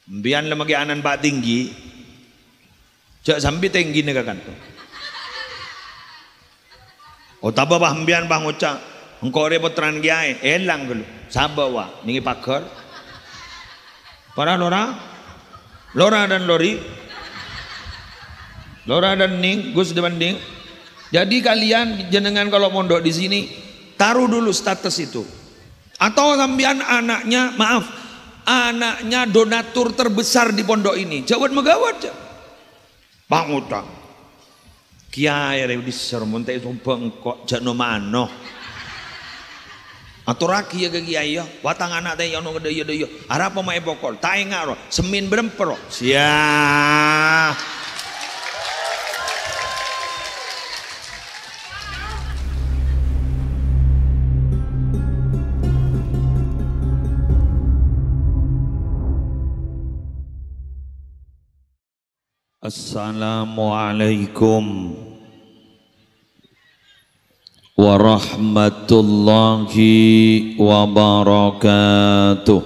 Mbian lemagi anan pak tinggi, jak sampai tinggi negakan tu. Oh tabah bah mbian bah ngocak, engkau repotran giai, elang dulu, sabar wah, ningi pagar. Para lora dan lori, lora dan ning, gus dibanding. Jadi kalian jenengan kalau mondok di sini taruh dulu status itu. Atau sambian anaknya, maaf, anaknya donatur terbesar di pondok ini. Jawab megawat, Bang utang. Kiai ada di sermontai sumpah engkau jano mano. Atau raki ya kiai ya, watang anak teh yang nongde ya deh. Arab pemain pokol, tak enggak roh, semin berempero. Siap. Assalamualaikum warahmatullahi wabarakatuh.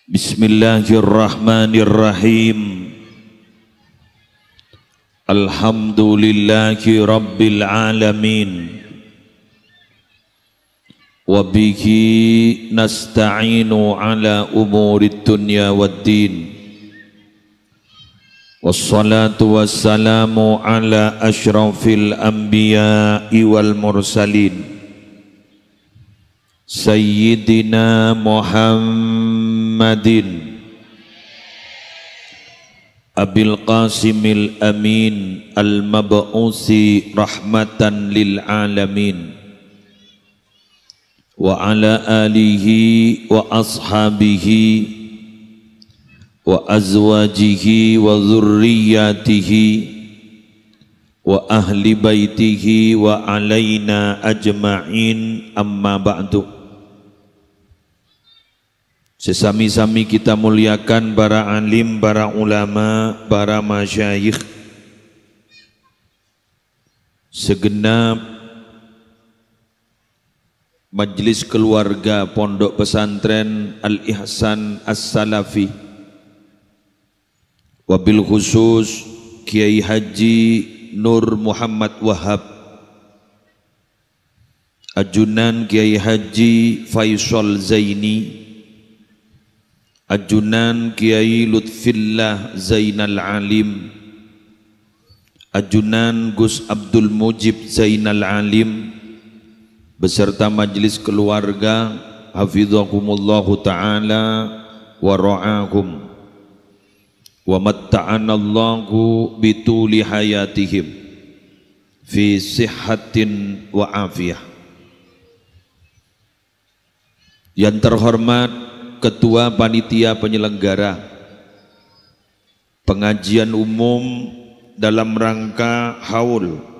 Bismillahirrahmanirrahim. Alhamdulillahi rabbil alamin. Wabihi nasta'inu ala umurid dunya waddin. Wassalatu wassalamu ala ashrafil anbiya'i wal mursalin Sayyidina Muhammadin Abil Qasimil Amin Al-Mab'usi rahmatan lil alamin wa ala alihi wa ashabihi wa azwajihi wa dhurriyyatihi wa ahli baitihi wa alaina ajma'in, amma ba'du. Sesami-sami kita muliakan para alim, para ulama, para masyayikh, segenap Majlis keluarga Pondok Pesantren Al-Ihsan As-Salafi, wabil khusus Kiai Haji Nur Muhammad Wahab, ajunan Kiai Haji Faisal Zaini, ajunan Kiai Lutfillah Zainal Alim, ajunan Gus Abdul Mujib Zainal Alim, beserta majlis keluarga, hafizahumullahu ta'ala wa ra'ahum wa matta'anallahu bituli hayatihim fi sihhatin wa afiyah. Yang terhormat Ketua Panitia Penyelenggara pengajian umum dalam rangka haul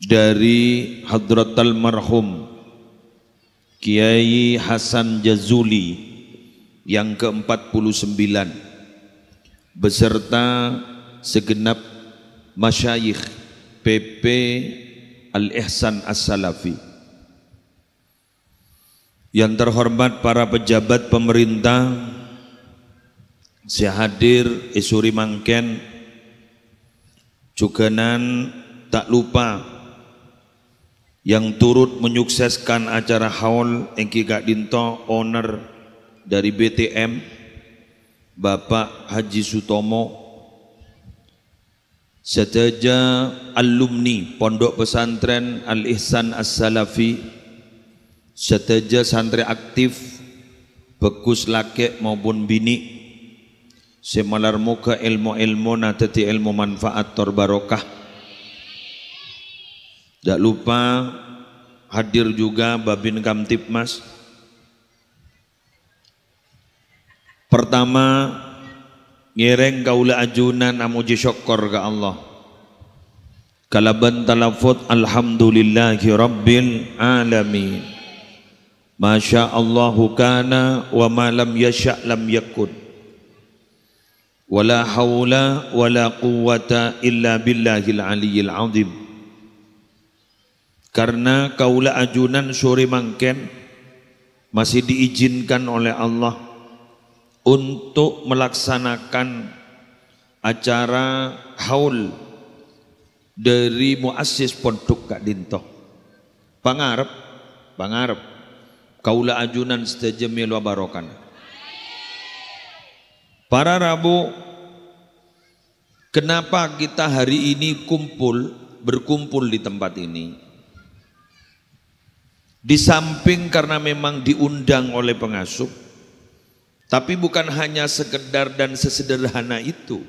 dari Hadratal Marhum Kiai Hasan Jazuli yang ke-49 beserta segenap masyayikh PP Al-Ihsan As-Salafi. Yang terhormat para pejabat pemerintah, sehadir isuri mangken, juganan tak lupa yang turut menyukseskan acara haul engki Kak Dinto, owner dari BTM, Bapak Haji Sutomo, sedaja alumni Pondok Pesantren Al-Ihsan As-Salafi, sedaja santri aktif bekus laki maupun bini, semalar muka ilmu-ilmu natati ilmu manfaat terbarokah. Tak lupa hadir juga Babin Kamtipmas. Pertama, ngereng kaula ajunan amuji syukur ke Allah. Kalaban talafut alhamdulillahi rabbil alamin. Masya Allahu kana wa ma lam yasha' lam yakun. Wala hawla wala quwwata illa billahil aliyyil azim. Karena kaula ajunan sore mangken masih diizinkan oleh Allah untuk melaksanakan acara haul dari muassis pondok Kak Dinto. Pangarep kaula ajunan sedajemil wa barokan. Para Rabu, kenapa kita hari ini berkumpul di tempat ini? Di samping karena memang diundang oleh pengasuh, tapi bukan hanya sekedar dan sesederhana itu.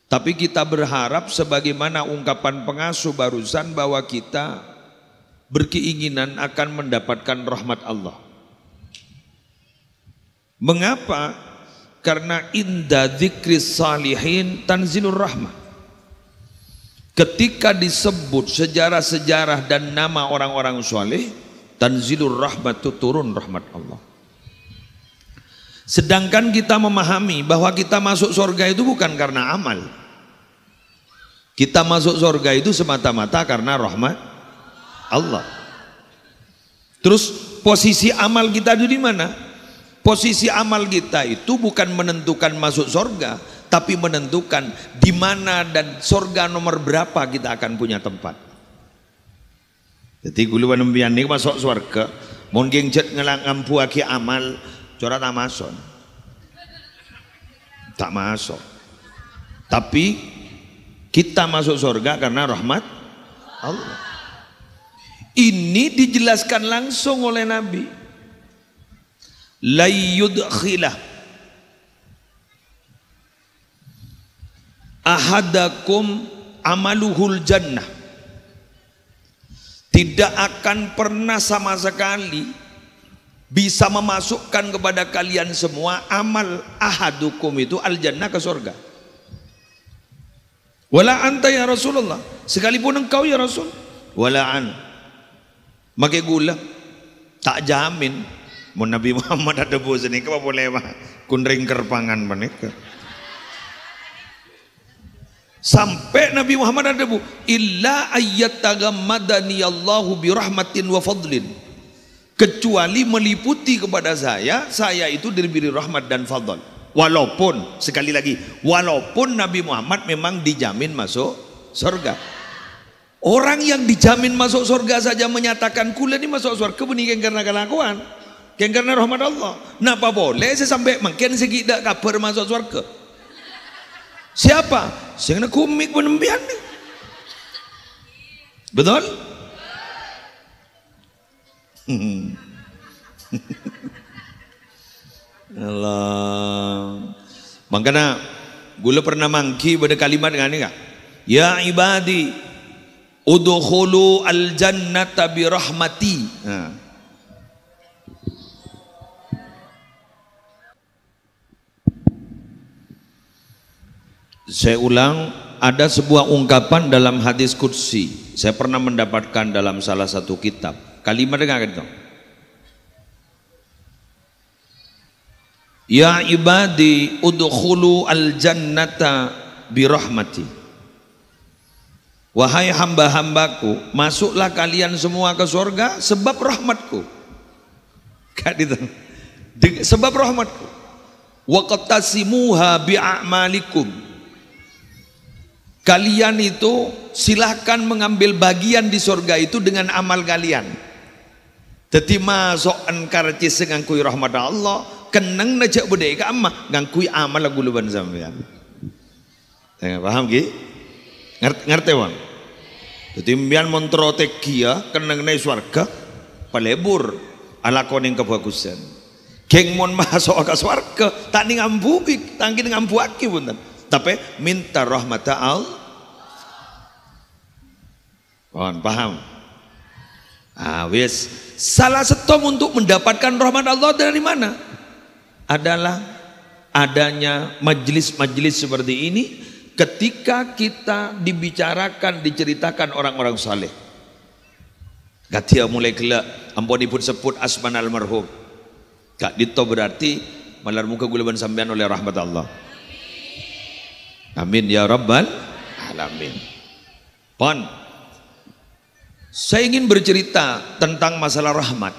Tapi kita berharap sebagaimana ungkapan pengasuh barusan bahwa kita berkeinginan akan mendapatkan rahmat Allah. Mengapa? Karena inda dzikris salihin tanzilur rahmah. Ketika disebut sejarah-sejarah dan nama orang-orang soleh, tanzilur rahmat, itu turun rahmat Allah. Sedangkan kita memahami bahwa kita masuk surga itu bukan karena amal. Kita masuk surga itu semata-mata karena rahmat Allah. Terus posisi amal kita itu di mana? Posisi amal kita itu bukan menentukan masuk surga, tapi menentukan di mana dan surga nomor berapa kita akan punya tempat. Jadi guluan nembian ini masuk surga, mungkin jet ngelang ngampuaki amal, corak tak masuk. Tak masuk. Tapi kita masuk surga karena rahmat Allah. Ini dijelaskan langsung oleh Nabi. La yudkhilah ahadakum amaluhul jannah. Tidak akan pernah sama sekali bisa memasukkan kepada kalian semua amal ahadukum itu al jannah, ke surga. Wala anta ya Rasulullah, sekalipun engkau ya Rasul. Wala an, makai gula, tak jamin. Mau Nabi Muhammad ada bos ini, apa boleh mah kunring kerpangan mereka. Sampai Nabi Muhammad ada bu, illa ayyatagammadani Allahu birahmatin wa fadlin, kecuali meliputi kepada saya itu diberi rahmat dan fadl. Walaupun, sekali lagi, walaupun Nabi Muhammad memang dijamin masuk surga. Orang yang dijamin masuk surga saja menyatakan kula ini masuk surga benih karena kelakuan, karena rahmat Allah. Napa boleh saya sampai makin segi dak kabar masuk surga? Siapa? Sing nak komik penembian ni. Betul? Allah. Makanya gula pernah mangki pada kalimat dengan ini enggak? Ya ibadi udkhulu al jannata bi rahmati. Saya ulang, ada sebuah ungkapan dalam hadis qudsi. Saya pernah mendapatkan dalam salah satu kitab. Kalimat dengar itu. Ya ibadi udkhulu al jannata bi rahmati. Wahai hamba-hambaku, masuklah kalian semua ke surga sebab rahmatku. Gitu. Sebab rahmatku. Wa qatasimuha bi a'malikum. Kalian itu silahkan mengambil bagian di surga itu dengan amal kalian. Jadi masuk karcis ngangkui rahmat Allah, keneng najak budaya amma ngangkui amal lagu luban sampean. Paham ki? Ngerti bang? Jadi mbian montrotekia keneng nai surga palebur ala koning kebagusan. Geng mon masuk ke surga tak ni ngambuki, tangki ngambuaki punten. Tapi minta rahmat Allah. Paham? Wis. Salah satu untuk mendapatkan rahmat Allah dari mana? Adalah adanya majelis-majelis seperti ini, ketika kita dibicarakan, diceritakan orang-orang saleh. Katia mulai gelak, ampunipun sebut asman almarhum. Kak dito berarti malar muka gulaban sampean oleh rahmat Allah. Amin ya rabbal alamin. Pon. Saya ingin bercerita tentang masalah rahmat.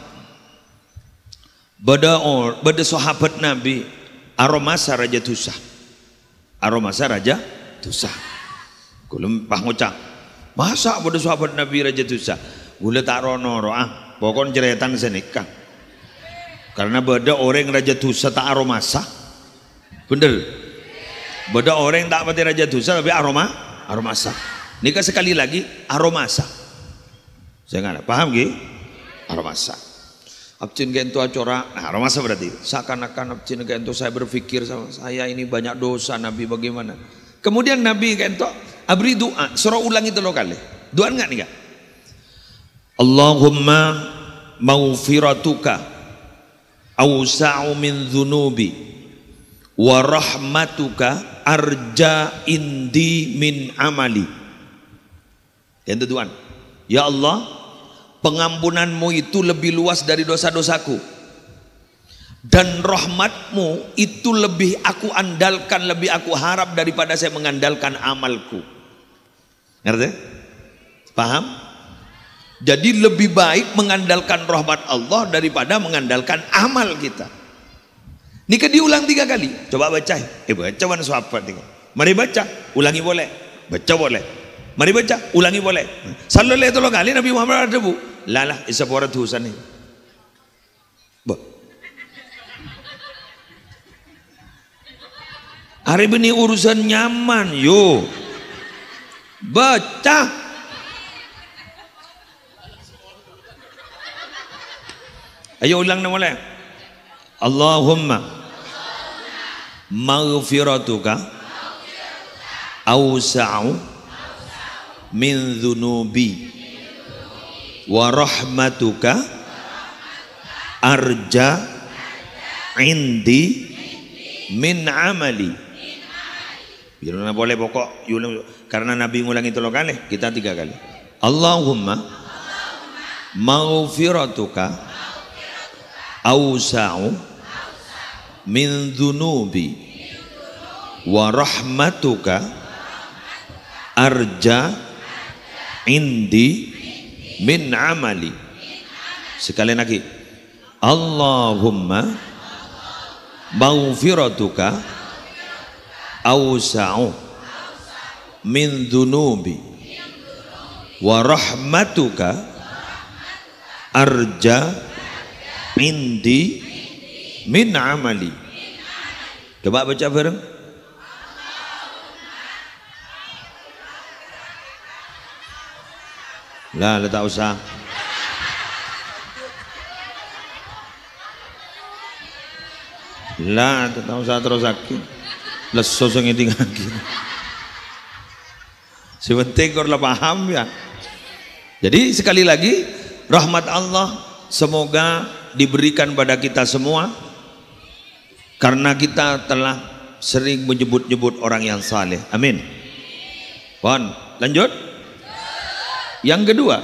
Bada sahabat Nabi Aromasa Raja Tusah. Aromasa Raja Tusah. Kulum pangocak. Masa bada sahabat Nabi Raja Tusah? Gula tak rono roah. Pokon ceretan senikah. Karena bada orang Raja Tusah tak aromasa. Bener. Bada orang tak mati Raja Tusah tapi aromasa. Nikah sekali lagi aromasa. Saya nggak paham gih? Aromasa. Abcin gento acora. Nah, aromasa berarti. Seakan-akan abcin gento saya berpikir sama saya ini banyak dosa Nabi bagaimana? Kemudian Nabi gento abri doa. Surah ulang itu loh kali. Doa nggak nih kak? Allahumma maghfiratuka awsa'u min dhunubi wa rahmatuka arja indi min amali. Yang tuan, ya Allah, pengampunanmu itu lebih luas dari dosa-dosaku dan rahmatmu itu lebih aku andalkan, lebih aku harap daripada saya mengandalkan amalku. Ngerti? Paham? Jadi lebih baik mengandalkan rahmat Allah daripada mengandalkan amal kita. Nikah diulang 3 kali. Coba baca. Baca mana sahabat tinggal. Mari baca, ulangi boleh. Baca boleh. Mari baca, ulangi boleh. Sallallahu alaihi kali Nabi Muhammad ada bu. Lalah isa pora tusan ni. Hari ini urusan nyaman yo. Baca. Ayo ulang nama boleh. Allahumma maghfiratuka awsa'u min dhunubi wa rahmatuka arja indi min amali. Bila boleh pokok karena Nabi ngulangi 3 kali, kita 3 kali. Allahumma maghfiratuka awsa'u min dhunubi wa rahmatuka arja indi min amali. Sekali lagi. Allahumma maghfiratuka awsa'u min dhunubi wa rahmatuka arja indi min amali. Coba baca bareng. Lah, tak usah. Lah, tak usah terus lagi. Leso sing tinggal lagi. Sebentar kau paham ya. Jadi sekali lagi rahmat Allah semoga diberikan pada kita semua karena kita telah sering menyebut-nyebut orang yang saleh. Amin. Pon, lanjut. Yang kedua,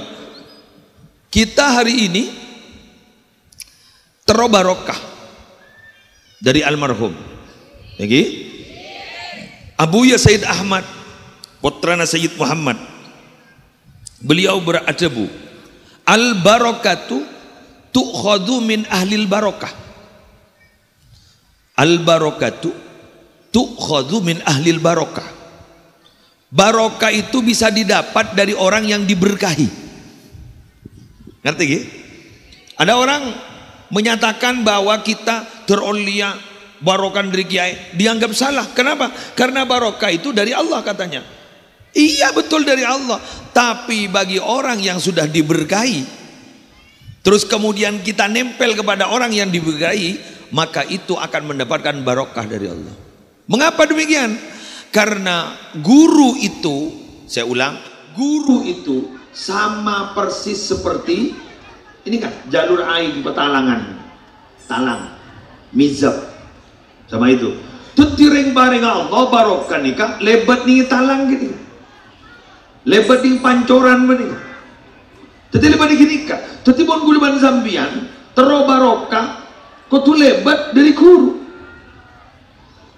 kita hari ini terbarokah dari almarhum lagi Abuya Sayyid Ahmad putrana Sayyid Muhammad. Beliau beradabu al barakatu tu'khadhu min ahlil barakah. Al barakatu tu'khadhu min ahlil barakah. Barokah itu bisa didapat dari orang yang diberkahi. Ngerti gak? Ada orang menyatakan bahwa kita terolia barokah dari kiai, dianggap salah. Kenapa? Karena barokah itu dari Allah katanya. Iya betul dari Allah. Tapi bagi orang yang sudah diberkahi, terus kemudian kita nempel kepada orang yang diberkahi, maka itu akan mendapatkan barokah dari Allah. Mengapa demikian? Karena guru itu, saya ulang, guru itu sama persis seperti ini kan jalur air petalangan, talang, mizab, sama itu. Tutireng bareng Allah barokah nikah lebat nih talang gitu, lebat nih pancoran benih. Tetapi lebat nih nikah, tetapi bon guluban Zambian tero barokah, kau tuh lebat dari guru.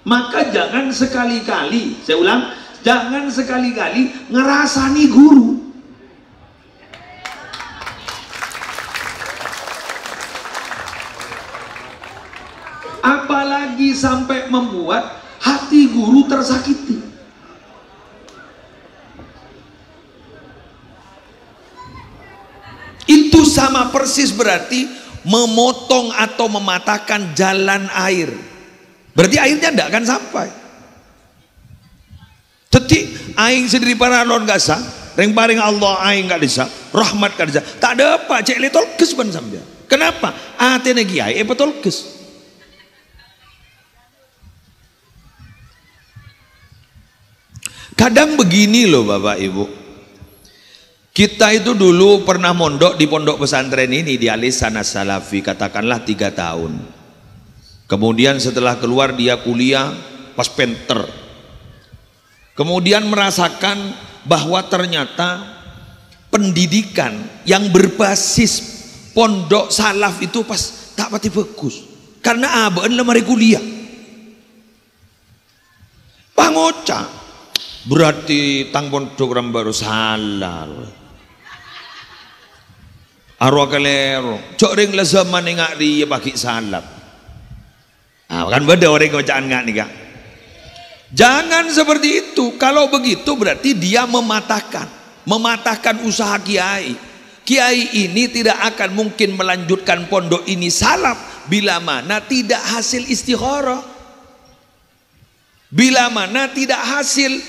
Maka jangan sekali-kali, saya ulang, jangan sekali-kali ngerasani guru. tinggi sampai membuat hati guru tersakiti. Itu sama persis berarti memotong atau mematahkan jalan air. Berarti airnya tidak akan sampai. Tetik aing sendiri para lon gasa, ring paring Allah aing gak bisa, rahmat gak bisa. Tak ada apa cek letol kes ban sambil. Kenapa? Atene kiai betul kes. Kadang begini loh Bapak Ibu. Kita itu dulu pernah mondok di pondok pesantren ini di Alisan As-Salafi, katakanlah 3 tahun. Kemudian setelah keluar dia kuliah pas penter. Kemudian merasakan bahwa ternyata pendidikan yang berbasis pondok salaf itu pas tak pati bagus. Karena abang lemari kuliah. Pangoca berarti tang pondok baru salah. Arwah kalero, cok ring lah zaman ngak ria bagi salap. Kan beda orang kocaan ngak nih kak. Jangan seperti itu. Kalau begitu berarti dia mematahkan usaha kiai. Kiai ini tidak akan mungkin melanjutkan pondok ini salaf bila mana tidak hasil istikharah, bila mana tidak hasil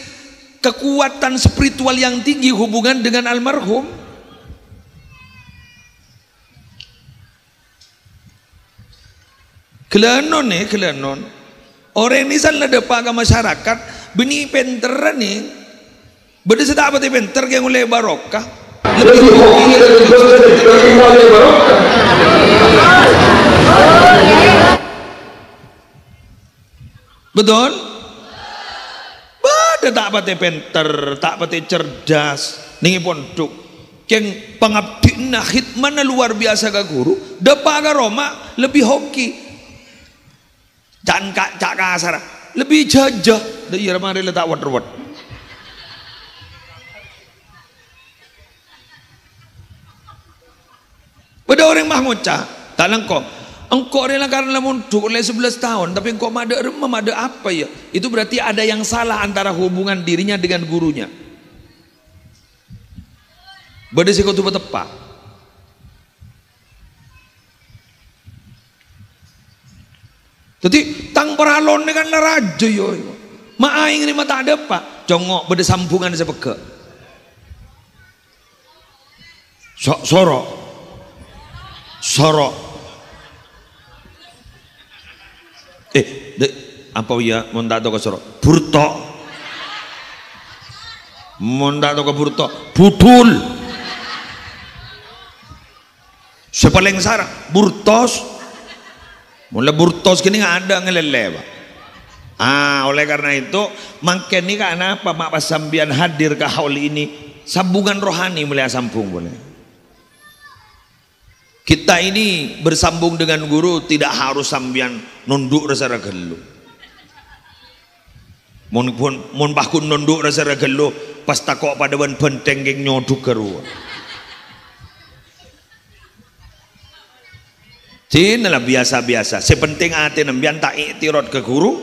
kekuatan spiritual yang tinggi hubungan dengan almarhum. Kelenon orang ini salah depan ke masyarakat beni penter nih beda sedap apa penter yang oleh barokah lebih hoki dan lebih oleh barokah. Betul? Beda tak apa penter, tak apa cerdas nih pondok yang pengabdian khidmah luar biasa ke guru depan ke Roma lebih hoki. Jangan cak kasar, lebih jajah dari ramai letak water. Pada orang mah ngocah, tak langkau. Engkau rela karena mundur oleh 11 tahun, tapi engkau mada apa ya? Itu berarti ada yang salah antara hubungan dirinya dengan gurunya. Berdasarkan itu tepat. Jadi tang peralon kan raja yo. Ma aing ni mata ada pak. Congok beda sambungan sepeke. Sorok. Apa ya monda to ke sorok? Burto. Monda to ke burto. Budul. Sepaling sarang burtos. Mulai burtos gini nggak ada ngelele pak. Oleh karena itu makin ini karena apa mak pas sambian hadir ke haul ini sambungan rohani mulai sambung boleh. Kita ini bersambung dengan guru tidak harus sambian nunduk rasa gelu. Mun pakun nunduk rasa gelu pas takok pada benteng geng nyoduk keruh. Cina lah biasa-biasa. Sepenting hati nembian tak iktirot ke guru,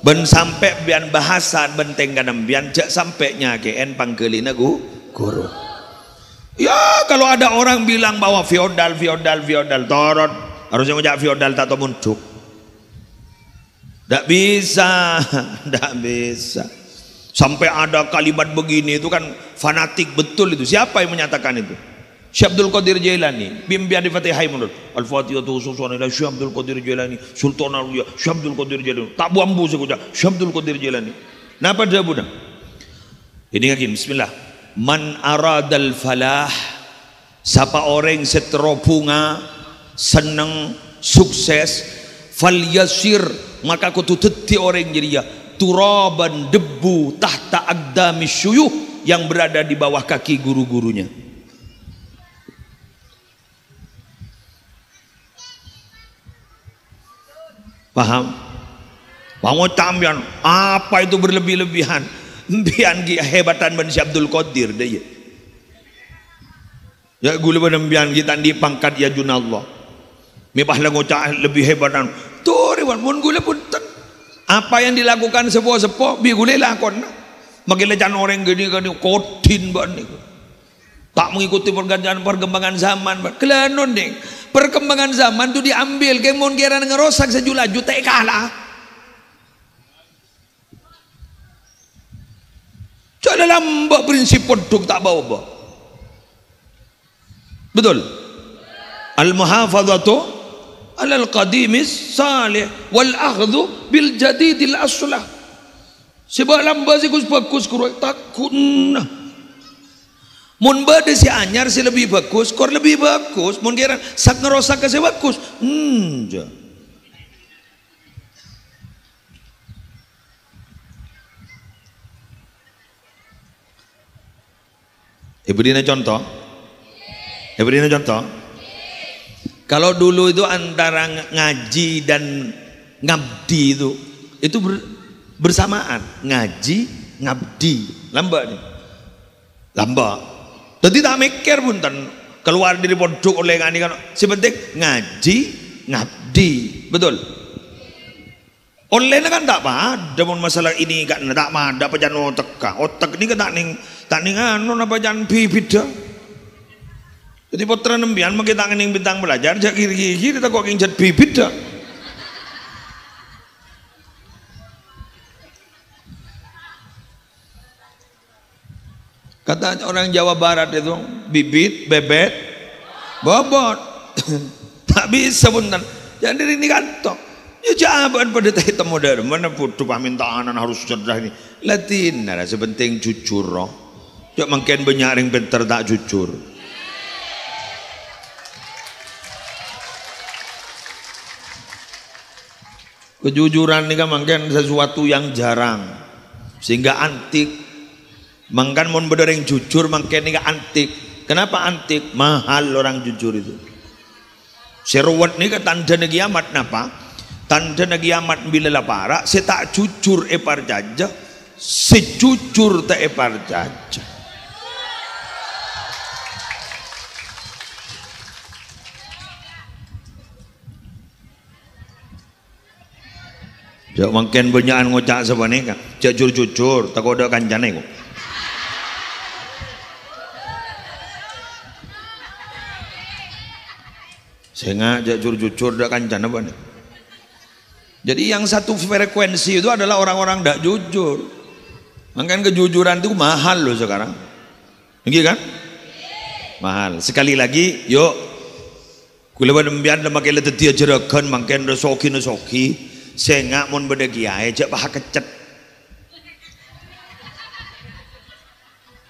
ben sampai bian bahasa benteng kan nembian jak sampai nyakein pangkelina guru. Ya kalau ada orang bilang bahwa feodal torot harusnya ngejak feodal tak tahu munduk. Tak bisa. Sampai ada kalimat begini itu kan fanatik betul itu. Siapa yang menyatakan itu? Syekh Abdul Qadir Jailani bimbian di Fatihai menurut Al-Fatihah tu khususan ila Syekh Abdul Qadir Jailani Sultan Aulia Syekh Abdul Qadir Jailani tak buambu saja Syekh Abdul Qadir Jailani. Napa dia budak? Ini lagi bismillah. Man aradal falah, siapa orang seterobunga senang sukses fal yasir maka kutu teti orang jadi ya turaban debu tahta aqdami syuyuh yang berada di bawah kaki guru-gurunya. Paham? Pangocambian apa itu berlebih-lebihan? Bian hebatan ban Syekh Abdul Qadir dia. Ya gula ban bian kita di pangkat ya junallah. Mebah la ngocah lebih hebatan. Tur wan mun gule punten. Apa yang dilakukan sepo-sepo bi gule lakon. Magile jan orang gini kotin ban niku. Tak mengikuti perkembangan zaman. Kelanon ding. Perkembangan zaman itu diambil ke mun kira ngerosak sejulaju tak kalah. Cak dalam prinsip podok tak bawa. Betul. Al-muhafadzatu alal qadimis salih wal akhdhu bil jadidil aslah. Sebab lamba si bagus kurang takun. Mun bade si anyar si lebih bagus, kor lebih bagus. Mun kira sak ngerosak ke si bagus. Ja. Ibu dina contoh. Ibu dina contoh. Kalau dulu itu antara ngaji dan ngabdi itu bersamaan. Ngaji, ngabdi. Lamba nih. Lamba. Jadi tak mikir pun keluar dari pondok oleh ngani kan. Sepenting ngaji, ngabdi. Betul. Oleh kan tak ada pun masalah ini kan tak ada apa jangan otak ini kan tak ning anu apa jangan bibit dah. Jadi putra nembian mungkin tak ning bintang belajar jak kiri tak kok injat bibit dah. Kata orang Jawa Barat itu bibit, bebet, bobot. Tak bisa punten. Jadi ini kantok. Ya jawaban pada hitam modern. Mana putu permintaan harus cerdas ini. Latin, nara sepenting jujur roh. Jok makin banyak yang pintar tak jujur. Kejujuran ini kan makin sesuatu yang jarang, sehingga antik. Mangkan mon bener yang jujur makin ini antik. Kenapa antik? Mahal orang jujur itu. Seruat ini kan tanda kiamat napa? Tanda kiamat bila lapara. Se tak jujur epar jajah, sejujur tak epar jajah. Jauh makin banyak ngocak sebenarnya kan. Jujur, tak ada kancane kok. Sehingga jujur dak kancan apa nih. Jadi yang satu frekuensi itu adalah orang-orang tidak jujur. Makanya kejujuran itu mahal loh sekarang. Begitu kan? Mahal. Sekali lagi, yuk. Kula dembian makai letet dia jerakan makin resoki. Sehingga mon beda kiai jak bah kecet.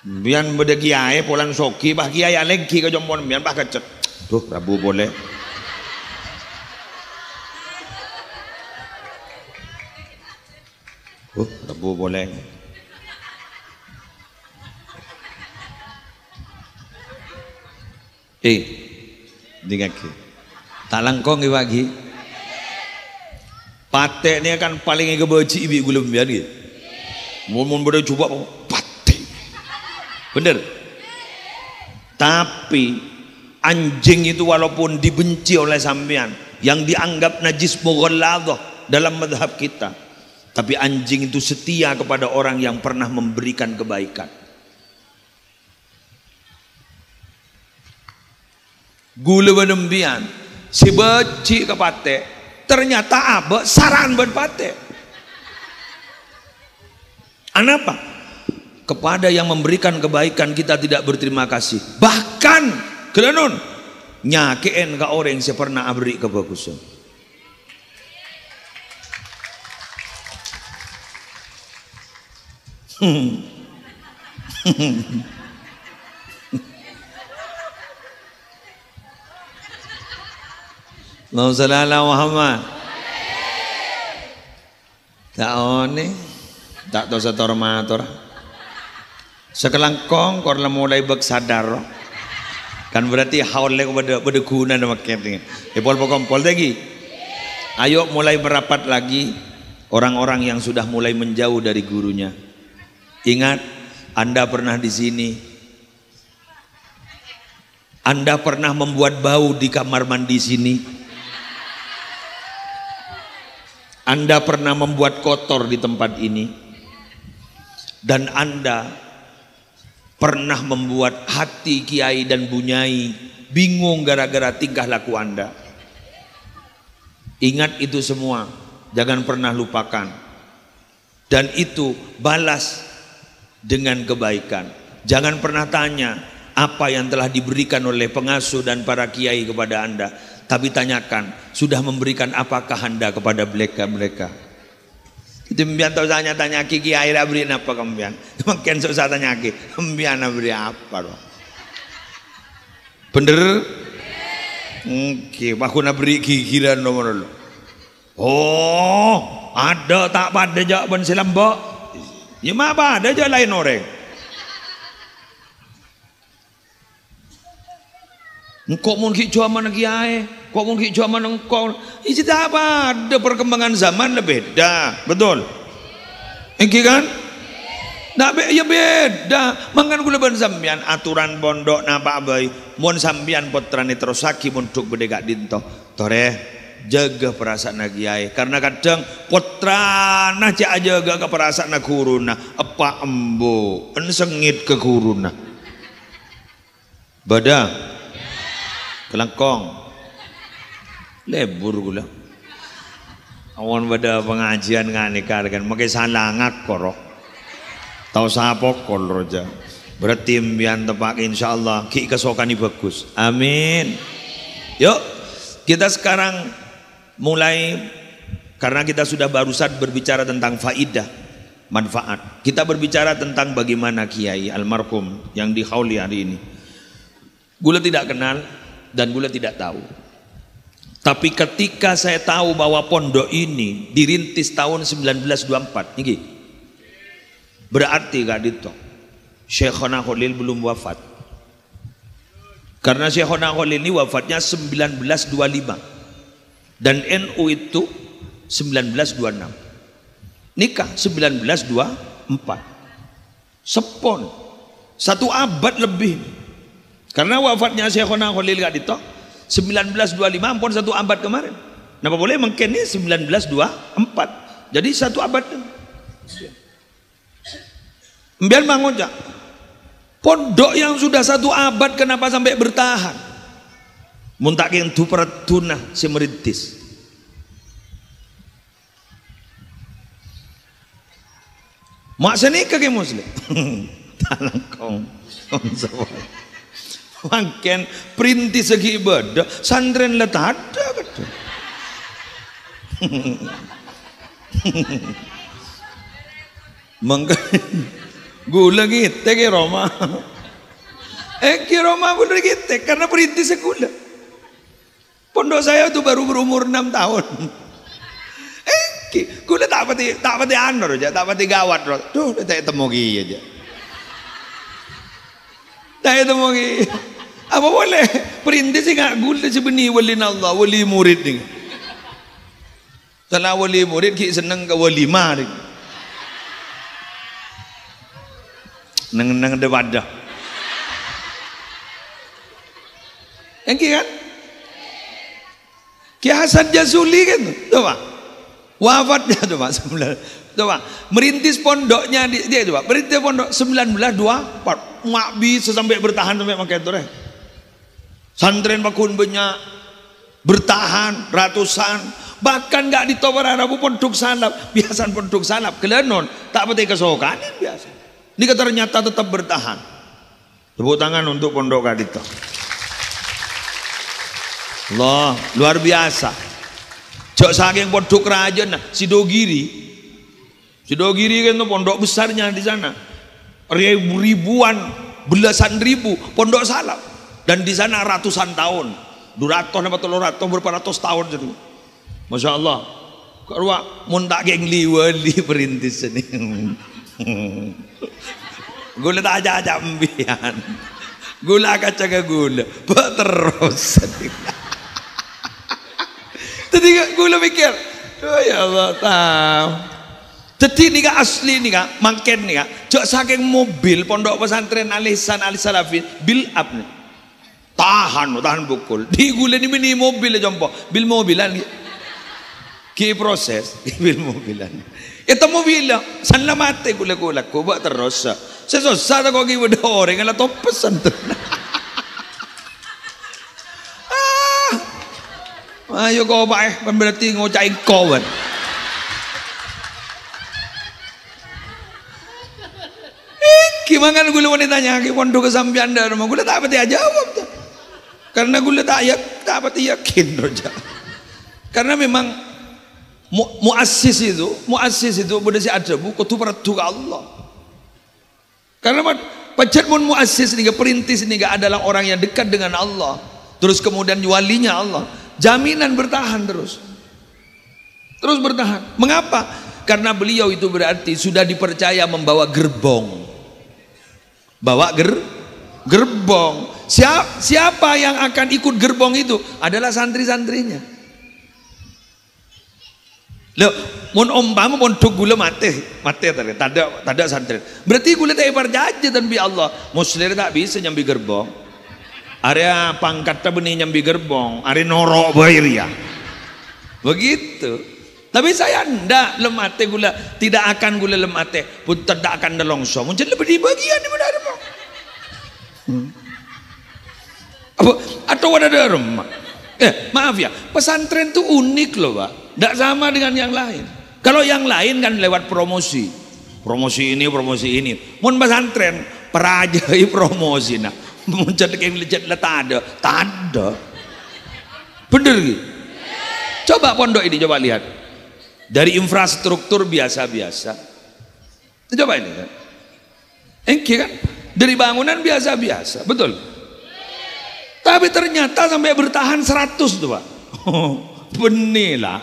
Bian beda kiai polan soki bah kiai lagi ke jompon bian bah kecet. Tuh Rabu boleh. Rabu boleh. Dengar ke? Tak langkong lagi. Patek ni kan paling kebaci ibu gulung biar gitu. Mun boleh coba patek. Bener. Tapi anjing itu walaupun dibenci oleh sampean, yang dianggap najis mughalladhah dalam mazhab kita, tapi anjing itu setia kepada orang yang pernah memberikan kebaikan. Gula benembian si beci ke patek, ternyata abe saran berpatek. Kenapa? Kepada yang memberikan kebaikan kita tidak berterima kasih. Bahkan kelanon nyakein ke orang yang pernah beri kebagusan. Mau sallallahu Muhammad. Tak one, tak tahu setor matur. Sekelangkong korla mulai bersadar. Kan berarti haul lek pada guna nama ketting. Pol kompol lagi. Ayo mulai merapat lagi orang-orang yang sudah mulai menjauh dari gurunya. Ingat, Anda pernah di sini. Anda pernah membuat bau di kamar mandi sini. Anda pernah membuat kotor di tempat ini, dan Anda pernah membuat hati kiai dan bunyai bingung gara-gara tingkah laku Anda. Ingat itu semua, jangan pernah lupakan, dan itu balas dengan kebaikan. Jangan pernah tanya apa yang telah diberikan oleh pengasuh dan para kiai kepada Anda, tapi tanyakan, sudah memberikan apakah Anda kepada mereka? Itu mbian tahu tanya kiki air beri apa kembian? Makin susah tanya ki, mbian beri apa loh? Bener? Oke, aku nak beri kikiran nomor lo. Oh, ada tak pada jawaban silam mbak? Ya apa ada aja lain orang. Engkau mungkin cuma mana kiai, kau mungkin cuma mana engkau. Itu apa? Ada perkembangan zaman lebih beda, betul? Engkau kan? Nah, ya beda. Mangan gula ban sambian aturan pondok napa abai. Mon sambian putrane terus saki untuk bedegak dinto. Tore jaga perasaan kiai. Karena kadang putrana aja jaga perasaan guruna. Apa embo, ensengit ke guruna. Bada. Kelangkong lebur gula awan pada pengajian nganikar kan makai salah ngakor tahu sapokol roja berarti mbian tepak insyaallah ki kesokani bagus amin. Yuk kita sekarang mulai, karena kita sudah barusan berbicara tentang faidah manfaat, kita berbicara tentang bagaimana kiai almarhum yang dihauli hari ini. Gula tidak kenal dan gula tidak tahu. Tapi ketika saya tahu bahwa pondok ini dirintis tahun 1924, ini berarti gak dito Syekhona Khalil belum wafat. Karena Syekhona Khalil ini wafatnya 1925 dan NU itu 1926. Nikah 1924. Sepon 1 abad lebih. Karena wafatnya Syekhona Khalil gak dito 1925 ampun 1 abad kemarin. Kenapa boleh mungkin ini 1924. Jadi 1 abad. Mbiar bangun jak. Pondok yang sudah 1 abad kenapa sampai bertahan? Muntak yang tu pertuna si merintis. Mak seni kaki muslim. Talangkong. Makin perintis segi ibadah santren letak ada kata. Mangga gula kita ke Roma. Ke Roma gula kita karena perintis gula. Pondok saya itu baru berumur 6 tahun. Gula tak pati anor aja, tak pati gawat. Tuh tak temu aja. Tak temu apa boleh perintis nggak gula sebenih wali Allah wali murid nih. Setelah wali murid kita seneng ke wali mari. Neng dewadah. Yang kan? Ki Hasan Jazuli kan tuh Pak. Wafatnya tuh Pak 9. Tuh Pak, merintis pondoknya dia tuh Pak. Merintis pondok 1924. Mak bisa sampai bertahan sampai makai itu deh. Santren bakun banyak bertahan ratusan, bahkan nggak ditawar Arabu pondok salap, biasa pondok salap kelenon tak pati kesokan biasa. Ini ternyata tetap bertahan. Tepuk tangan untuk pondok kadito. Allah luar biasa. Jok saking pondok kerajaan Sidogiri kan tuh pondok besarnya di sana. Ribuan, belasan ribu pondok salap. Dan di sana ratusan tahun, 200 apa 300 berapa ratus tahun itu. Masya Allah. Kalau muntak geng liwali perintis ini. Gula tak aja ambian. Gula kaca ke gula, terus. Tadi gula mikir, oh ya Allah tahu. Jadi ini kak asli nih kak, makin nih kak. Jok saking mobil pondok pesantren Alisan Salafin, build up nih. tahan, tahan pukul. Di gula ni mini mobil aja jompo, bil mobilan. Tahan, tahan pukul. Di gula ni mini mobil aja jompo, bil mobilan. Tahan, tahan pukul. Di gula ni mini mobil aja jompo, bil mobilan. Tahan, tahan pukul. Di gula ni mini mobil aja jompo, bil mobilan. Tahan, tahan pukul. Di gula ni mini mobil aja jompo, bil mobilan. Ki proses ibil mobilan. Ito mobilan, san la mate gula-gula ko ba terus. Sesusah ta ko ki beda orang ala topesan. Ayo kau baik, berarti ngocain kawan. Gimana gue wanita tanya, pondok kesampian dah rumah, gue tak pati jawab tuh. Karena gue tak pati yakin roja. Karena memang muassis itu boleh si ada buku tu peratu ke Allah. Karena pecet pun muassis ni, perintis ni adalah orang yang dekat dengan Allah. Terus kemudian walinya Allah. Jaminan bertahan terus bertahan. Mengapa? Karena beliau itu berarti sudah dipercaya membawa gerbong, gerbong. Siapa yang akan ikut gerbong itu adalah santri-santrinya. Loh, mun umpama pondok gula mate tadi, tada santri. Berarti gula tak percaya dan bi Allah. Muslim tak bisa nyambi gerbong. Area pangkat benih nyambi gerbong, area norok bayar ya. Begitu. Tapi saya ndak lemate gula, tidak akan gula lemate, pun tidak akan nelongso. Mungkin lebih di bagian di mana rumah. Apa? Atau ada rumah? Maaf ya, pesantren itu unik loh Pak. Tidak sama dengan yang lain. Kalau yang lain kan lewat promosi ini. Mun pesantren perajai promosi nah. Muncul kayak lecet lah tak ada. Bener gitu. Coba pondok ini coba lihat. Dari infrastruktur biasa-biasa. Coba ini kan. Kan? Dari bangunan biasa-biasa, betul. Tapi ternyata sampai bertahan 100 tuh Pak. Benih lah.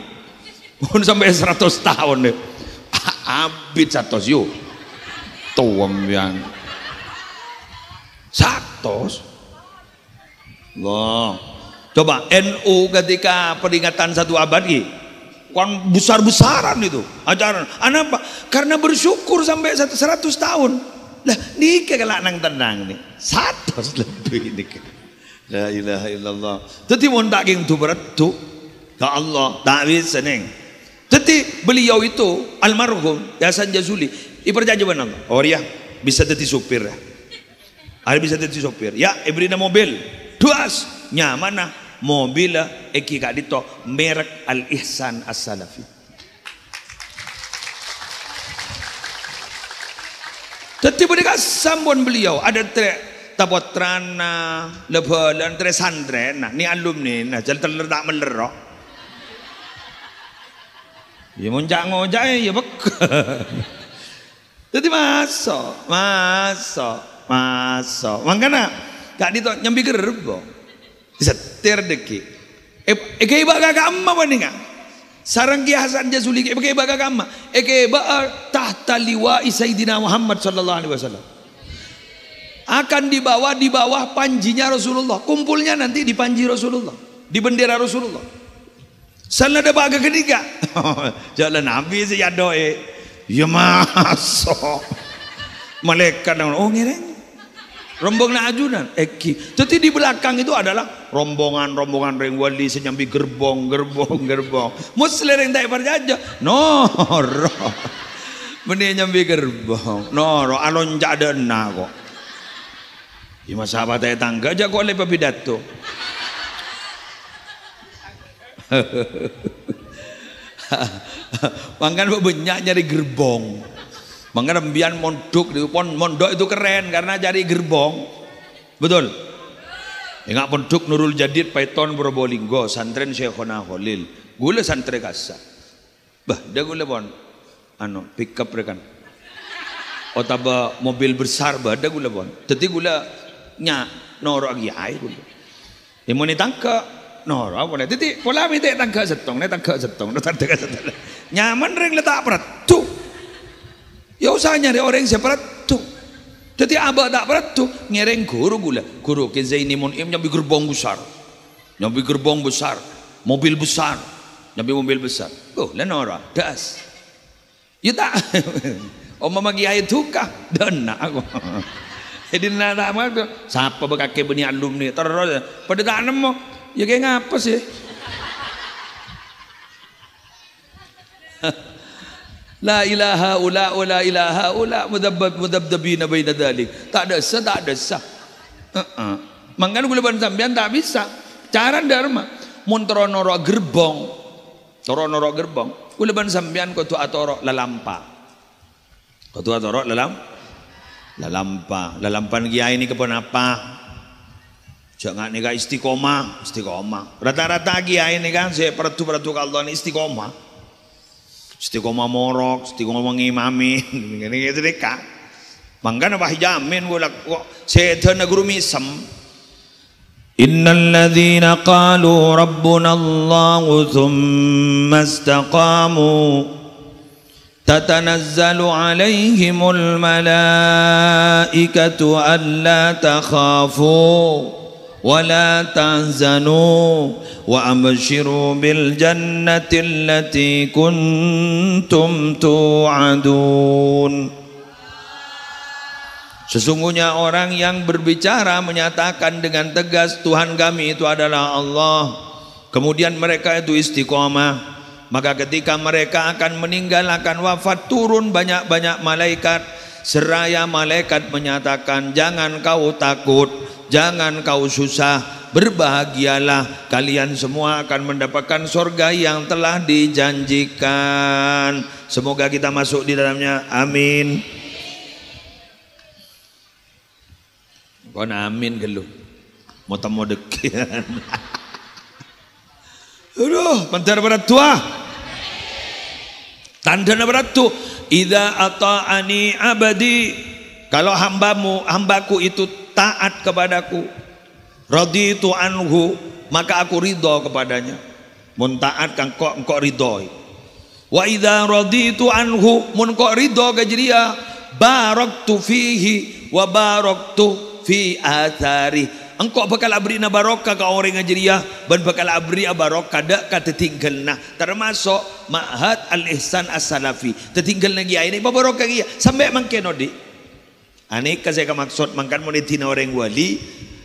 Sampai 100 tahun deh. Abid 100 yuk. Tuam yang 100. Loh. Coba NU ketika peringatan 1 abad kan besar-besaran itu ajaran. Kenapa? Karena bersyukur sampai 100 tahun. Lah niki kelak nang tenang nih. 100 lebih niki. La ilaha illallah. Jadi mun tak king tu beretu ya Allah tak bisa neng. Jadi beliau itu almarhum Hasan Jazuli iperjajaban Allah. Oh ya bisa jadi supir ya. Ada bisa jadi sopir ya ibrina mobil duas nyaman nah mobil eki kak dito merek Al Ihsan As-Salafi. Jadi mereka sambon beliau ada tapotrana lebalan sandren nah ni alumni nah jalan terletak melerok ya muncak ngojak ya bek. Jadi masuk makanya kak dito nyambi gerbong setir deki eke baga kama paninga sarang Ki Hasan Jazuli eke baga kama eke ba tahta liwa'i Sayyidina Muhammad sallallahu alaihi wasallam akan dibawa di bawah panjinya Rasulullah, kumpulnya nanti di panji Rasulullah, di bendera Rasulullah. Sana ada baga ketiga jalan Nabi sih ya doe ya masuk malaikat oh ngereng rombongan ajunan eki. Jadi di belakang itu adalah rombongan reng wali senyambi gerbong. Muslim tak berjajah noro. Benih nyambi gerbong noro alon jada na kok. Ima sahabat saya tangga aja kok oleh pidato. Mangkan banyak nyari gerbong. Mangga rembian mondok itu keren karena cari gerbong. Betul. Ingat pondok Nurul Jadid Paiton Probolinggo santren Syekhona Khalil. Gula santri kasa. Bah, dia gula pon pick up rekan. Otaba mobil besar bah dia gula pon. Teti gula nya noro agi ai gula. Imoni tangka noro apa teti pola mi tek tangka setong, nyaman reng letak peratu. Ya usah nyari orang yang seperti jadi abah tak peratu ngereng guru ke Zaini Mun'im nyambi gerbong besar mobil besar oh lenora das ya tak mama kiai tukah dana aku jadi nada apa siapa bekake benih alumni terus pada tak nemu ya kayak ngapa sih La ilaha ula wa la ilaha ula mudabdabina baina dzalik. Tak ada sah, tak ada sah. Mangkan gula ban sampean tak bisa. Cara dharma mun tronoro gerbong. Tronoro gerbong. Gula ban sampean kudu atoro lalampa. Kudu atoro lalampa. Lalampan kiai ini kepon apa? Jangan nika istiqomah. Rata-rata kiai ini kan saya peratu Allah ini istiqomah. Istiqomah morok, istiqomah ngimami, ini gitu deh kak. Mangkana bah jamin gula kok setan guru misam. Innal ladzina qalu rabbuna Allah thumma istaqamu tatanazzalu alaihimul malaikatu alla takhafu ولا تحزنوا وأبشروا بالجنة التي كنتم توعدون. Sesungguhnya orang yang berbicara menyatakan dengan tegas Tuhan kami itu adalah Allah, kemudian mereka itu istiqomah, maka ketika mereka akan meninggal, akan wafat, turun banyak-banyak malaikat, seraya malaikat menyatakan jangan kau takut, jangan kau susah, berbahagialah, kalian semua akan mendapatkan surga yang telah dijanjikan. Semoga kita masuk di dalamnya, amin. Kau amin gelu, mau temu dekian. Aduh, bentar berat tua. Tanda berat tu, idza ata'ani abadi, kalau hambaku itu taat kepadaku, raditu anhu, maka aku ridho kepadanya. Mun taat kan kok ridho. Wa idza raditu anhu, mun kok ridho ke dia, baraktu fihi wa baraktu fi athari. Engkau bakal abri na barokah ka orang ngajeria, ban bakal abri barokah dak ka tetinggalna, termasuk ma'had al-ihsan as-salafi. Tetinggal lagi ini barokah dia sampai mangkeno di aneka saya maksud mangkan monitina orang wali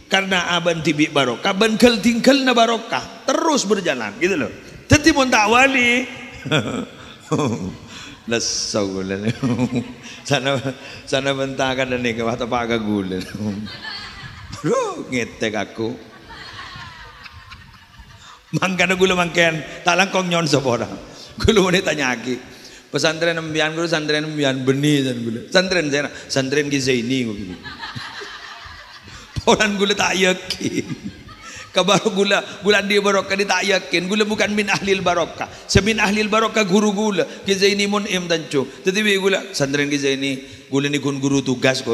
karena aban tibi barokah ban tinggal na barokah terus berjalan gitu loh. Teti mun tak wali lasaulan sana bentakan dan nih kata pak gagulan. Bro ngetek aku mangkana gula mangken tak langkong nyon sepora gula mau ditanya lagi pesantren embian gula santren embian benih dan gula santren Gizaini gula orang gula tak yakin kabar gula dia barokah dia tak yakin gula bukan min ahlil barokah semin ahlil barokah guru gula Gizaini mun im dan cu tetapi gula santren Gizaini gula ni kun guru tugas kau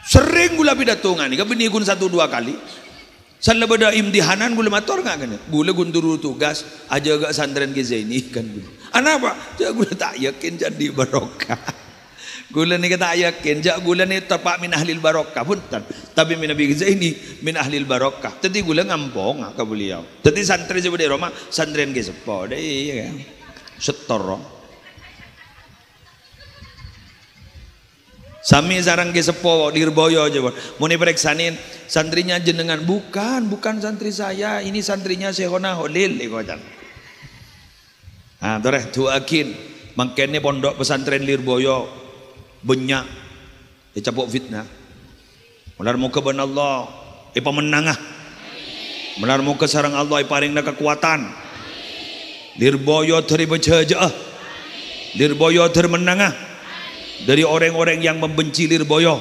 sering gula pidatungan ni kabini gun 1-2 kali sala beda imtihanan gula mator enggak kan gula gunduru tugas aja gak santren Gizaini kan gula ana apa gula tak yakin jadi barokah gula ni tak yakin gula ni tepak min ahlil barokah punten tapi min Nabi Gizaini min ahlil barokah tadi gula ngampong ka beliau tadi santri sebudi Roma santren ge sepo deh ya kan setor sami sarang ge sepo dirboyo aja muni pereksanin santrinya jenengan bukan santri saya ini santrinya Syekhona Holil ikocan. Ah toreh tuakin mangkene pondok pesantren Lirboyo banyak dicapuk fitnah. Mular muka ben Allah pemenangah. Mular muka sarang Allah paringna kekuatan. Lirboyo teri bejajaah. Lirboyo termenangah dari orang-orang yang membenci Lirboyo.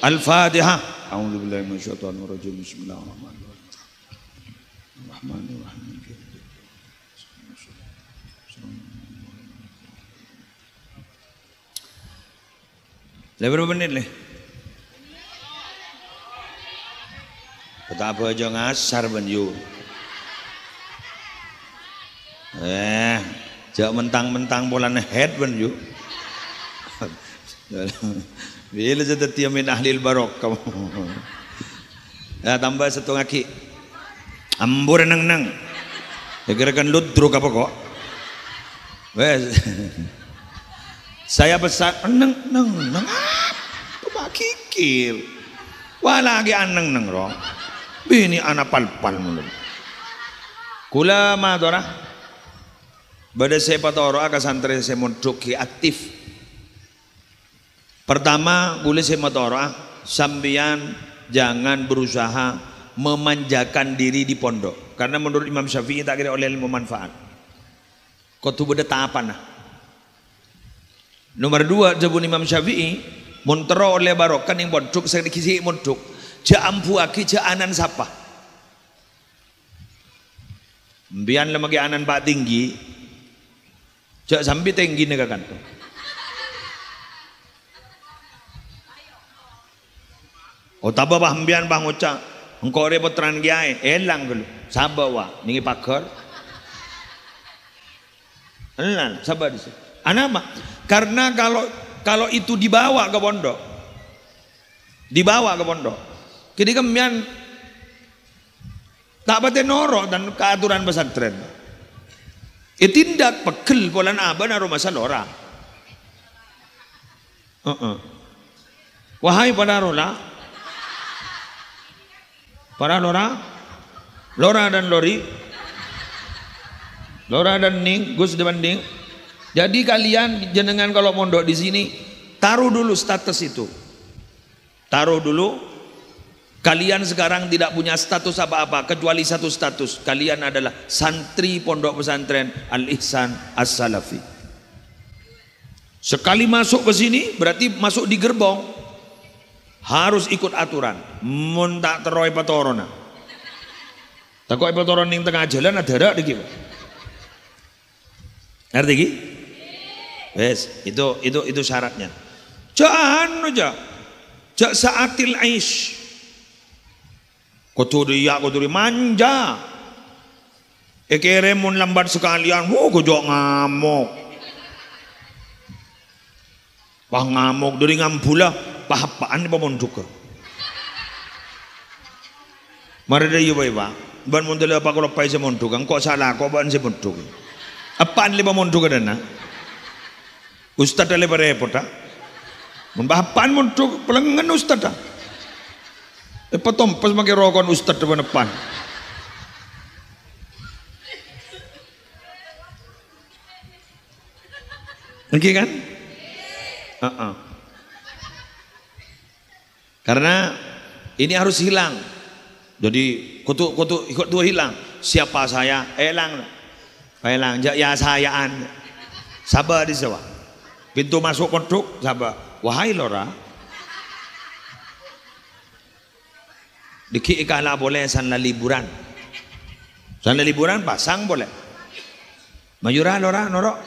Al-Fatihah. A'udzubillahi minasyaitonir rajim. Bismillahirrahmanirrahim. Berapa menit nih? Kata apa aja ngasar ben yu. Jangan mentang-mentang bolan head ben yu. Bila jadi tiamin ahlil barokah. Ya tambah satu ngaki. Ambur nang. Dikirakan ludruk apa kok? Wes. Saya besar nang. Apa kikir? Wah lagi anang roh. Bini anak pal mulu. Kula madora. Bada saya patoro ke santri saya mondok aktif. Pertama, boleh saya matoro sambian jangan berusaha memanjakan diri di pondok. Karena menurut Imam Syafi'i tak kira oleh ilmu manfaat. Kau tu beda tahapan. Nomor dua, jabun Imam Syafi'i montero oleh barokan yang mondok saya dikisi mondok. Ja ampu aki ja anan sapa. Mbian lemagi anan pak tinggi. Jak sampai tinggi nega kanto. Oh taba bahmbian bang uca, engkau repot teran giai, elang dulu, sabar wa, ningi pakar. Elang, sabar di sini. Anama, karena kalau itu dibawa ke pondok, ketika mbian tak bate norok dan keaturan pesantren. Tindak pegel polan aba naro masalora. Wahai para rola, para lora dan lori, lora dan ning, gus dibanding. Jadi kalian jenengan kalau mondok di sini taruh dulu status itu, taruh dulu. Kalian sekarang tidak punya status apa-apa kecuali satu status. Kalian adalah santri pondok pesantren Al-Ihsan As-Salafi. Sekali masuk ke sini berarti masuk di gerbong harus ikut aturan. Mun tak teroi patorona. Takoi patoron ning tengah jalan ada rak iki. Ngerti iki? Wes, itu syaratnya. Jangan aja. Jak saatil aish. Koturi manja. Ekere mun lambat sekalian, gojok ngamuk. Wah ngamuk dari ngambula, pahapaan apa mondok. Mari dah iba. Ban mondok apa kalau pai semondok, kok salah kok ban semondok. Apaan lima mondok dana? Ustaz ada lebar repot ah. Membahapaan mondok pelengan ustaz ah. Potom pas pakai rokok ustaz depan. Oke kan? Karena ini harus hilang. Jadi kutu ikut dua hilang. Siapa saya? Elang. Ya sayaan. Sabar di sawah. Pintu masuk pondok sabar. Wahai lora. Diki ikala boleh sana liburan. Sana liburan pasang boleh. Mayura lora norok.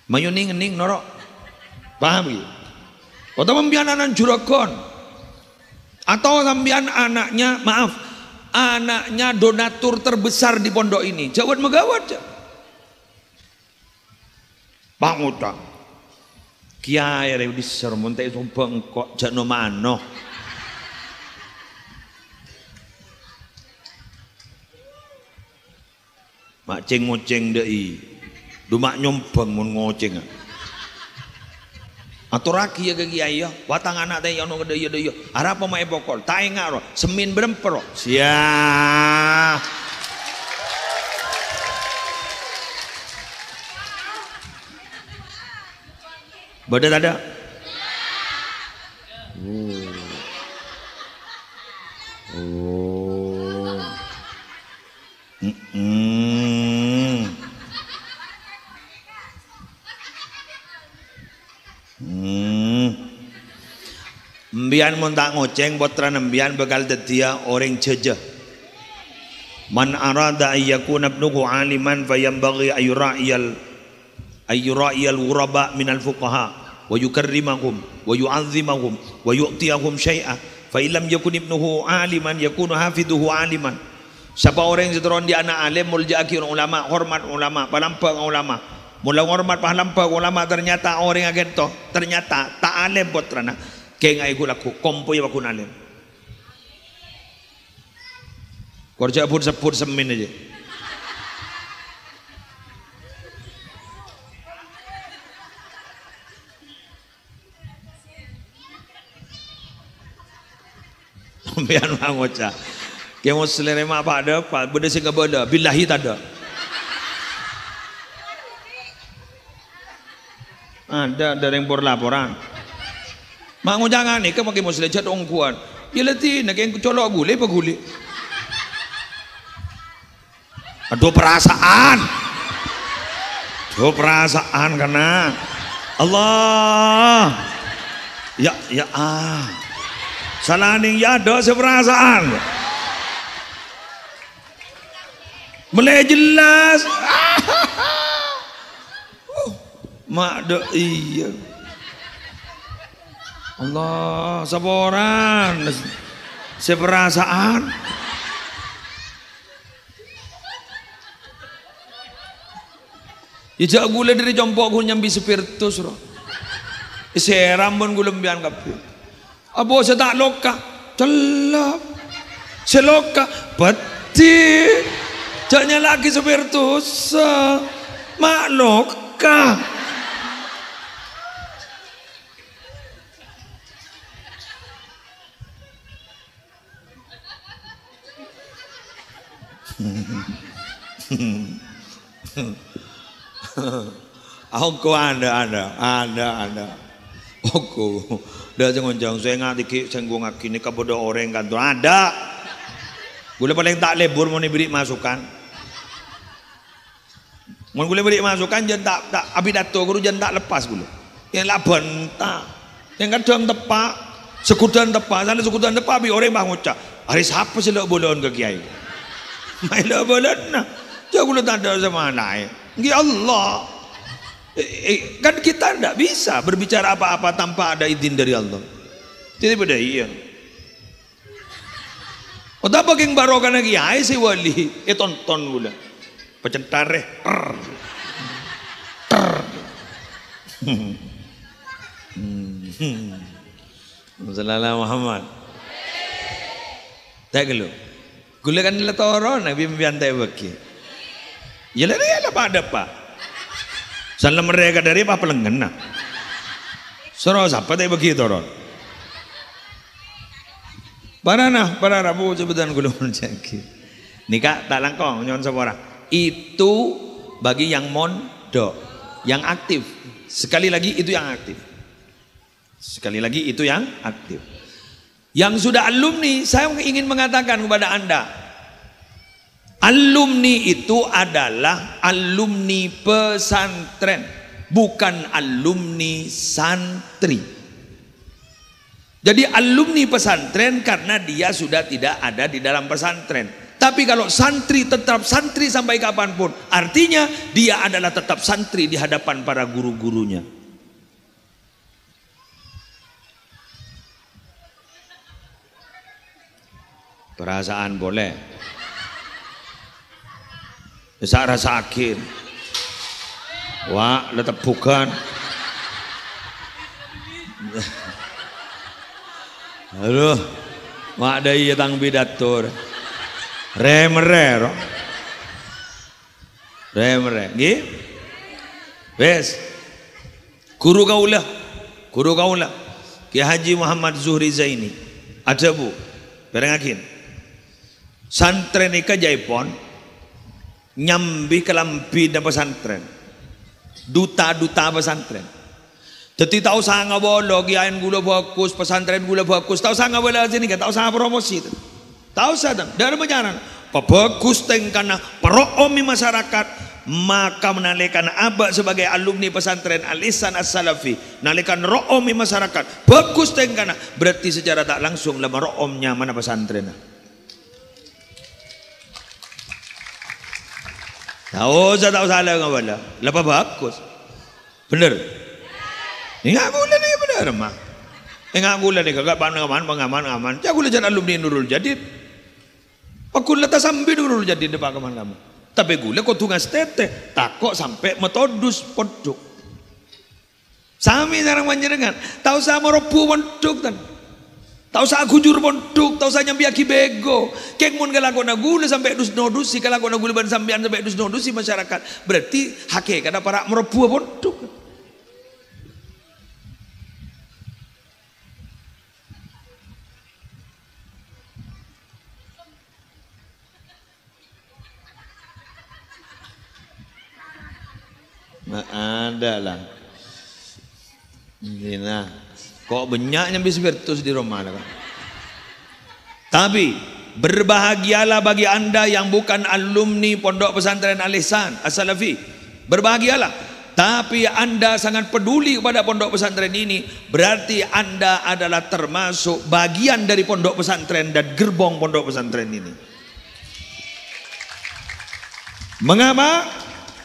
Mayu ning norok. Paham gitu? Atau membian anak juragon. Atau sambian anaknya, maaf, anaknya donatur terbesar di pondok ini. Jawat megawat. Bang utang. Kiai reudi sermon teh sumpah kok jano mano. Mak ceng ngoceng dei, dumak nyombang mun ngoceng. Atau raki ya ke kiai ya, watang anak teh yang nong dei. Arah apa mae bokol, tae ngaro, semin berempero. Sia. Badat ada? Mbian mun tak ngoceng potran mbian bakal dedia orang jejeh. Man arada ay yakuna ibnuhu aliman fayambaghi ayura'iyal ghuraba minal fuqaha wa yukarrimahum wa yu'azzimahum wa yu'tiyahum syai'a fa illam yakun ibnuhu aliman yakunu hafiduhu aliman. Siapa orang yang seteron di anak alim mulja'aki ulama, hormat ulama, palampang ulama. Mula hormat palampang ulama ternyata orang yang gitu ternyata tak alim potrana. Kaya nga ikulaku, kompoy ako nalim. Korja pun sepur semin aja. Biar mangocah. Kaya mau selera mak apa ada, benda sih nggak benda, billahi tak ada. Ada yang laporan. Mak jangan nih, pakai muslim cat ongkuan. Ya letih, nak yang colok gule apa gule? Aduh perasaan karena Allah. Ya salaning ya ada seperasaan. Mulai jelas. Mak do iya. Allah saboran seperasaan. Ijak gula dari jompok gue nyambi spiritus roh. Seram pun gue lembian kapi. Abo saya tak loka, celap. Seloka, peti. Jaknya lagi spiritus. Mak loka. Aku ada. Aku dah jangan saya ngati senggung ngaki ni kabodo orang kan tu ada. Gula paling tak lebur mau beri masukan. Mau gula beri masukan jangan tak abi dato guru jangan tak lepas gula. Yang lah bentah, yang kadang tepak, sekudan tepak, sana sekudan tepak abi orang bang ucap. Hari siapa sih lo bolon ke kiai? Mai lo bolon nah. Jangan gula tak ada sama naik. Ya Allah. Kan kita tidak bisa berbicara apa-apa tanpa ada izin dari Allah. Tidak beda iya. Otak bagian barokah lagi ay si wali. Tonton gula. Pecentare. Sallallahu Muhammad. Tak gelo. Gula kan la toron nabi membiantai bagi. Ya lah pada pak. Salam mereka dari apa pelengena. Soro siapa tadi begitu orang. Parana bu sebutan gulung jaki. Nikah tak langkong nyon seorang. Itu bagi yang mondok, yang aktif. Sekali lagi itu yang aktif. Yang sudah alumni, saya ingin mengatakan kepada Anda. Alumni itu adalah alumni pesantren, bukan alumni santri. Jadi alumni pesantren karena dia sudah tidak ada di dalam pesantren. Tapi kalau santri tetap santri sampai kapanpun, artinya dia adalah tetap santri di hadapan para guru-gurunya. Perasaan boleh. Saya rasa sakit. Wah, letap bukan. Aduh, mak ada iya tang bidatur. Remere, gih? Wes, guru kaulah, Kiai Haji Muhammad Zuhri Zaini. Ada bu, berengakin. Santren ika Jaipon. Nyambi kelampi dan pesantren, duta pesantren. Jadi tahu sangat boleh kiain gula bagus, pesantren gula bagus. Tahu sangat boleh sini kan, tahu sangat promosi. Tahu sadang dari menjaran, bagus tengkana peromi masyarakat, maka menalikan abak sebagai alumni pesantren Al-Ihsan As-Salafi, nalikan ro'omi masyarakat, bagus tengkana berarti secara tak langsung lama ro'omnya mana pesantren. Tahu salah nggak boleh, lepas bagus, bener. Enggak gula nih bener mah, enggak gula nih kagak pengaman. Jangan gula jangan alumni Nurul Jadid, aku letak sambil Nurul Jadid depan kamu. Tapi gula kau tungas tete, takut sampai metodus pondok. Sami jarang manjarengan, tahu sama robu pondok tan. Tahu saya gujur pondok, tahu saya nyambi aki bego. Kek mun galakona gula sampai dus nodusi, galakona gula ban sambian sampai dus nodusi masyarakat. Berarti hakikat para merebu pondok. Nah, ada lah. Nah, kok banyaknya spiritus di rumah kan? Tapi berbahagialah bagi anda yang bukan alumni Pondok Pesantren Al-Ihsan As-Salafi. Berbahagialah. Tapi anda sangat peduli kepada pondok pesantren ini, berarti anda adalah termasuk bagian dari pondok pesantren dan gerbong pondok pesantren ini. Mengapa?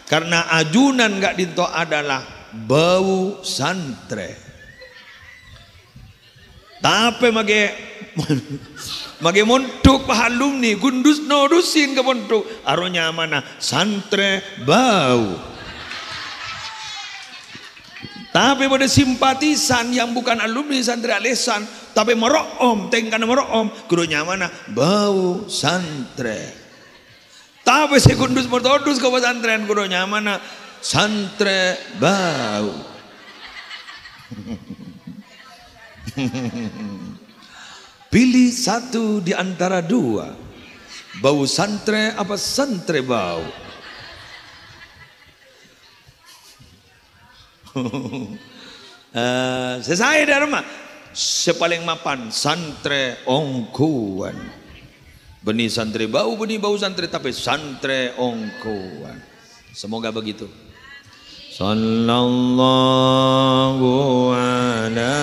Karena ajunan Kak Dinto adalah bau santre. Tapi mage montuk pahalumni gundus nodusin ke montuk aronya mana santre bau. Tapi pada simpatisan yang bukan alumni santri Al-Ihsan tapi meroom, tengkan meroom, gurunya mana bau santre. Tapi sekundus mertodus ke pesantren gurunya mana santre bau. Pilih satu di antara dua, bau santre apa santre bau. Saya dari rumah sepaling mapan santre ongkuan, benih santre bau, benih bau santre tapi santre ongkuan. Semoga begitu. Sallallahu ala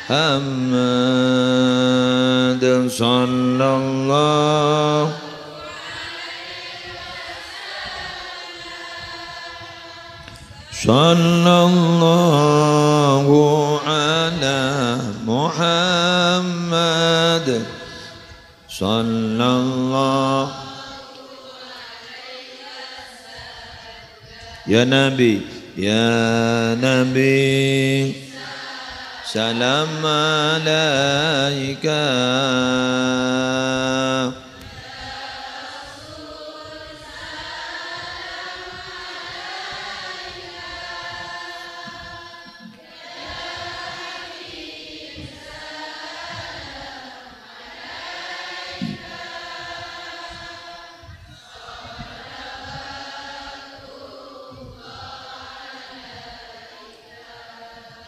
Muhammad sallallahu sallallahu ala Muhammad sallallahu ya Nabi salam alaika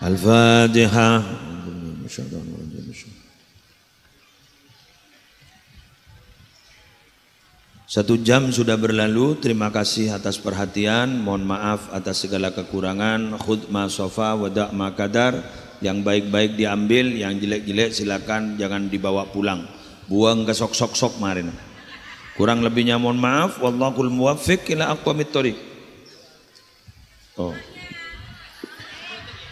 Al-Fatihah. 1 jam sudah berlalu. Terima kasih atas perhatian. Mohon maaf atas segala kekurangan. Khudh ma sofa wada' ma kadar. Yang baik-baik diambil, yang jelek-jelek silakan jangan dibawa pulang. Buang ke sok-sok marin. Kurang lebihnya mohon maaf. Wallahul muwaffiq ila aqwamit thoriq.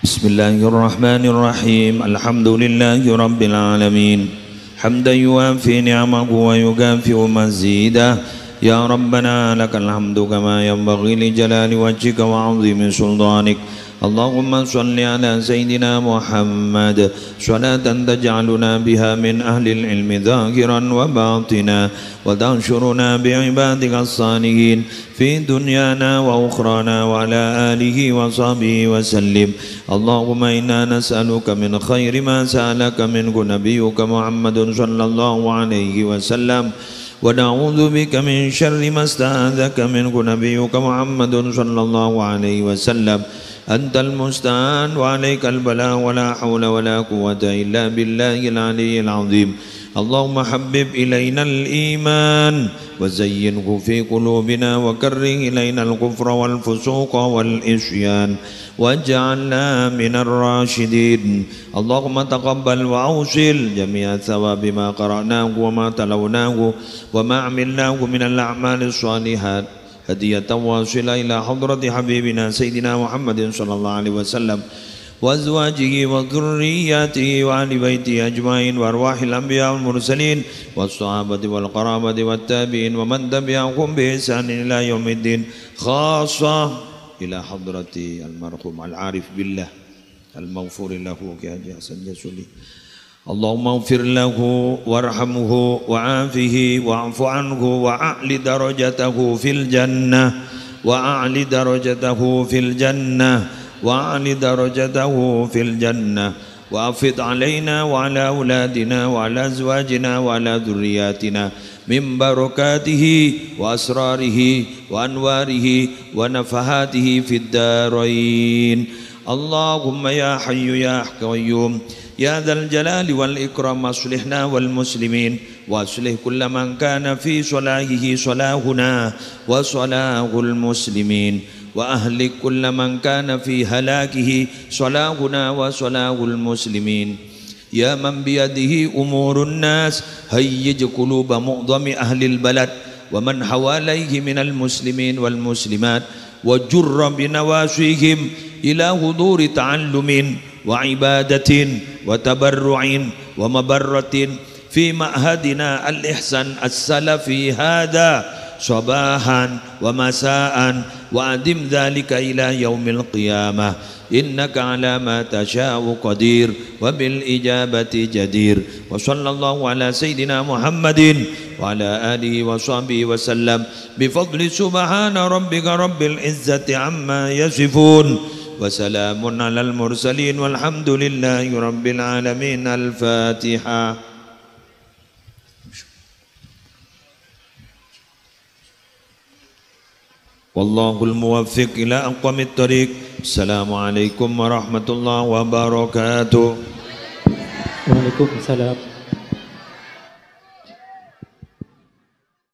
Bismillahirrahmanirrahim. Alhamdulillahi rabbil alamin. Hamdan yuwafi ni'amahu wa yukafi'u mazidah. Ya Rabbana lakal hamdu kama yanbaghi li jalali wajhika wa 'azimi sultanik. Allahumma salli ala Sayyidina Muhammad salatan taj'aluna biha min ahli ilmi zahiran wa batina wa tanshuruna bi'ibadika as-salihin fi dunyana wa ukhrana wa ala alihi wa sahbihi wa sallim. Allahumma inna nas'aluka min khairi ma sa'alaka minhu nabiyyuka Muhammadun sallallahu alaihi wasallam wa na'udzu bika min syarri ma sta'adzaka minhu nabiyyuka Muhammadun sallallahu alaihi wasallam. Antal musta'an wa alaikal bala wa la hawla wa la quwwata illa billahil aliyyil azim. Allahumma habbib ilaina al-iman wa zayyinhu fi qulubina wa karrih ilaina al-kufra wal fusuqa wal isyan waj'alna minar rasyidin. Allahumma taqabbal wa awsil jami'a thawabi ma qara'nahu wa ma talawnahu wa ma 'amilnahu minal a'malis shalihat hadiyatan wasila ila hadrati habibina Sayyidina Muhammadin sallallahu alaihi wasallam wa azwajihi wa dhurriyyatihi wa ahli baitihi ajmain wa arwahil anbiya wal mursalin was sahabati wal qarabati wat tabi'in wa man tabi'ahum bi ihsan ila yaumiddin khassa ila hadrati al marhum al arif billah al maghfur lahu ki haji Hasan Jasuli. Allahumma ighfir lahu warhamhu wa'afihi wa'fu anhu wa'ali darajatahu fil jannah wa'ali darajatahu fil jannah wa'ali darajatahu fil jannah wa'afid alaina wa ala auladina wa ala azwajina wa ala dhurriyyatina min barakatihi wa asrarihi wa anwarihi wa nafahatihi fid darain. اللهم يا حي يا قيوم يا ذا الجلال والإكرام أصلحنا والمسلمين وأصلح كل من كان في صلاحه صلاحنا وصلاح المسلمين وأهلك كل من كان في هلاكه صلاحنا وصلاح المسلمين يا من بيده أمور الناس هيج قلوب معظم أهل البلد ومن حواليه من المسلمين والمسلمات وجر بنواسيهم إلى حضور تعلم وعبادة وتبرع ومبرة في معهدنا الإحسان السلفي هذا صباحا ومساء وأدم ذلك إلى يوم القيامة إنك على ما تشاء قدير وبالإجابة جدير وصلى الله على سيدنا محمد وعلى آله وصحبه وسلم بفضل سبحان ربك رب العزة عما يصفون وسلام على المرسلين والحمد لله رب العالمين. الفاتحة. والله الموفق إلى أقوم الطريق. السلام عليكم ورحمة الله وبركاته. Waalaikumsalam.